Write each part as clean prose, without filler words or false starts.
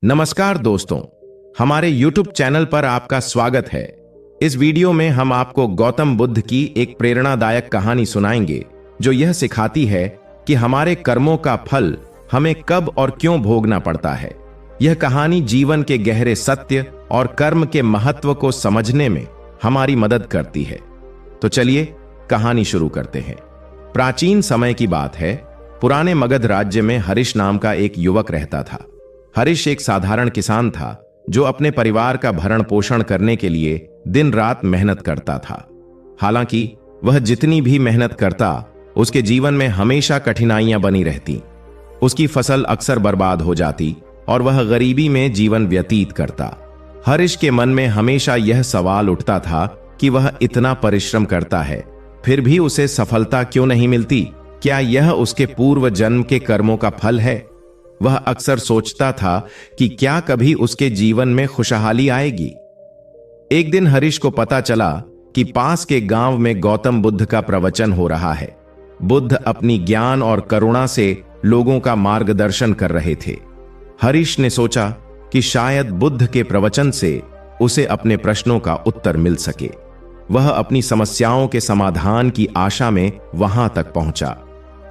नमस्कार दोस्तों, हमारे YouTube चैनल पर आपका स्वागत है। इस वीडियो में हम आपको गौतम बुद्ध की एक प्रेरणादायक कहानी सुनाएंगे जो यह सिखाती है कि हमारे कर्मों का फल हमें कब और क्यों भोगना पड़ता है। यह कहानी जीवन के गहरे सत्य और कर्म के महत्व को समझने में हमारी मदद करती है। तो चलिए कहानी शुरू करते हैं। प्राचीन समय की बात है। पुराने मगध राज्य में हरीश नाम का एक युवक रहता था। हरीश एक साधारण किसान था जो अपने परिवार का भरण पोषण करने के लिए दिन रात मेहनत करता था। हालांकि वह जितनी भी मेहनत करता, उसके जीवन में हमेशा कठिनाइयां बनी रहती। उसकी फसल अक्सर बर्बाद हो जाती और वह गरीबी में जीवन व्यतीत करता। हरीश के मन में हमेशा यह सवाल उठता था कि वह इतना परिश्रम करता है, फिर भी उसे सफलता क्यों नहीं मिलती? क्या यह उसके पूर्व जन्म के कर्मों का फल है? वह अक्सर सोचता था कि क्या कभी उसके जीवन में खुशहाली आएगी। एक दिन हरीश को पता चला कि पास के गांव में गौतम बुद्ध का प्रवचन हो रहा है। बुद्ध अपनी ज्ञान और करुणा से लोगों का मार्गदर्शन कर रहे थे। हरीश ने सोचा कि शायद बुद्ध के प्रवचन से उसे अपने प्रश्नों का उत्तर मिल सके। वह अपनी समस्याओं के समाधान की आशा में वहां तक पहुंचा।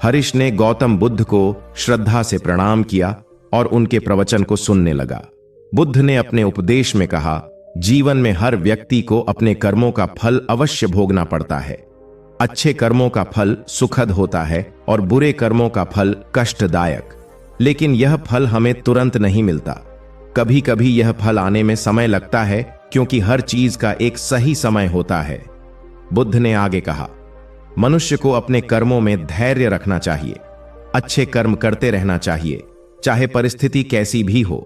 हरीश ने गौतम बुद्ध को श्रद्धा से प्रणाम किया और उनके प्रवचन को सुनने लगा। बुद्ध ने अपने उपदेश में कहा, जीवन में हर व्यक्ति को अपने कर्मों का फल अवश्य भोगना पड़ता है। अच्छे कर्मों का फल सुखद होता है और बुरे कर्मों का फल कष्टदायक। लेकिन यह फल हमें तुरंत नहीं मिलता। कभी कभी यह फल आने में समय लगता है, क्योंकि हर चीज का एक सही समय होता है। बुद्ध ने आगे कहा, मनुष्य को अपने कर्मों में धैर्य रखना चाहिए। अच्छे कर्म करते रहना चाहिए, चाहे परिस्थिति कैसी भी हो।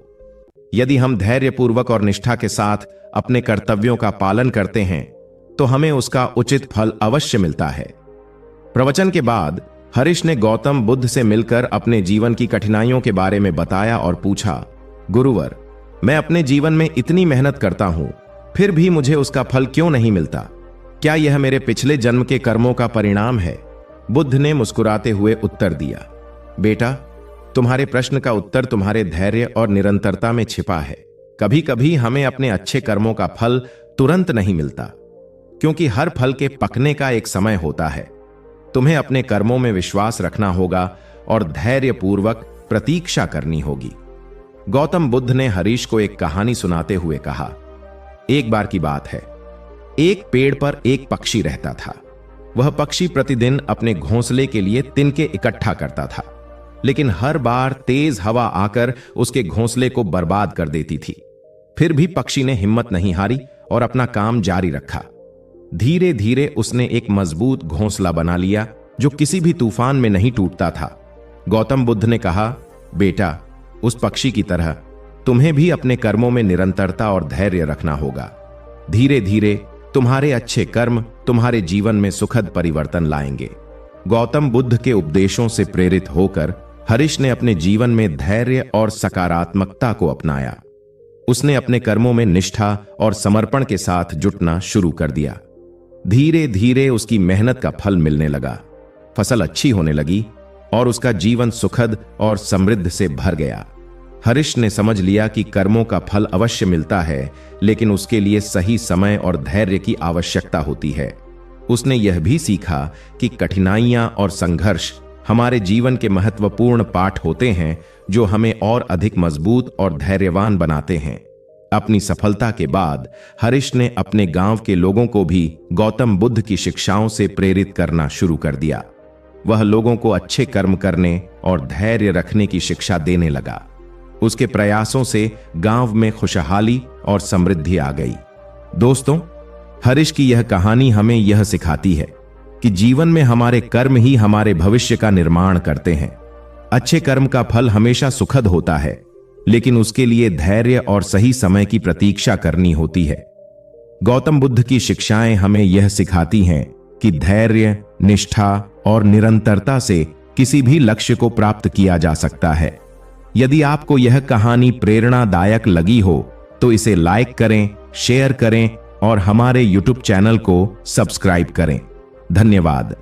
यदि हम धैर्यपूर्वक और निष्ठा के साथ अपने कर्तव्यों का पालन करते हैं तो हमें उसका उचित फल अवश्य मिलता है। प्रवचन के बाद हरीश ने गौतम बुद्ध से मिलकर अपने जीवन की कठिनाइयों के बारे में बताया और पूछा, गुरुवर, मैं अपने जीवन में इतनी मेहनत करता हूं, फिर भी मुझे उसका फल क्यों नहीं मिलता? क्या यह मेरे पिछले जन्म के कर्मों का परिणाम है? बुद्ध ने मुस्कुराते हुए उत्तर दिया, बेटा, तुम्हारे प्रश्न का उत्तर तुम्हारे धैर्य और निरंतरता में छिपा है। कभी कभी हमें अपने अच्छे कर्मों का फल तुरंत नहीं मिलता, क्योंकि हर फल के पकने का एक समय होता है। तुम्हें अपने कर्मों में विश्वास रखना होगा और धैर्यपूर्वक प्रतीक्षा करनी होगी। गौतम बुद्ध ने हरीश को एक कहानी सुनाते हुए कहा, एक बार की बात है, एक पेड़ पर एक पक्षी रहता था। वह पक्षी प्रतिदिन अपने घोंसले के लिए तिनके इकट्ठा करता था, लेकिन हर बार तेज हवा आकर उसके घोंसले को बर्बाद कर देती थी। फिर भी पक्षी ने हिम्मत नहीं हारी और अपना काम जारी रखा। धीरे धीरे उसने एक मजबूत घोंसला बना लिया जो किसी भी तूफान में नहीं टूटता था। गौतम बुद्ध ने कहा, बेटा, उस पक्षी की तरह तुम्हें भी अपने कर्मों में निरंतरता और धैर्य रखना होगा। धीरे धीरे तुम्हारे अच्छे कर्म तुम्हारे जीवन में सुखद परिवर्तन लाएंगे। गौतम बुद्ध के उपदेशों से प्रेरित होकर हरीश ने अपने जीवन में धैर्य और सकारात्मकता को अपनाया। उसने अपने कर्मों में निष्ठा और समर्पण के साथ जुटना शुरू कर दिया। धीरे धीरे उसकी मेहनत का फल मिलने लगा। फसल अच्छी होने लगी और उसका जीवन सुखद और समृद्ध से भर गया। हरीश ने समझ लिया कि कर्मों का फल अवश्य मिलता है, लेकिन उसके लिए सही समय और धैर्य की आवश्यकता होती है। उसने यह भी सीखा कि कठिनाइयां और संघर्ष हमारे जीवन के महत्वपूर्ण पाठ होते हैं, जो हमें और अधिक मजबूत और धैर्यवान बनाते हैं। अपनी सफलता के बाद हरीश ने अपने गांव के लोगों को भी गौतम बुद्ध की शिक्षाओं से प्रेरित करना शुरू कर दिया। वह लोगों को अच्छे कर्म करने और धैर्य रखने की शिक्षा देने लगा। उसके प्रयासों से गांव में खुशहाली और समृद्धि आ गई। दोस्तों, हरीश की यह कहानी हमें यह सिखाती है कि जीवन में हमारे कर्म ही हमारे भविष्य का निर्माण करते हैं। अच्छे कर्म का फल हमेशा सुखद होता है, लेकिन उसके लिए धैर्य और सही समय की प्रतीक्षा करनी होती है। गौतम बुद्ध की शिक्षाएं हमें यह सिखाती हैं कि धैर्य, निष्ठा और निरंतरता से किसी भी लक्ष्य को प्राप्त किया जा सकता है। यदि आपको यह कहानी प्रेरणादायक लगी हो तो इसे लाइक करें, शेयर करें और हमारे YouTube चैनल को सब्सक्राइब करें। धन्यवाद।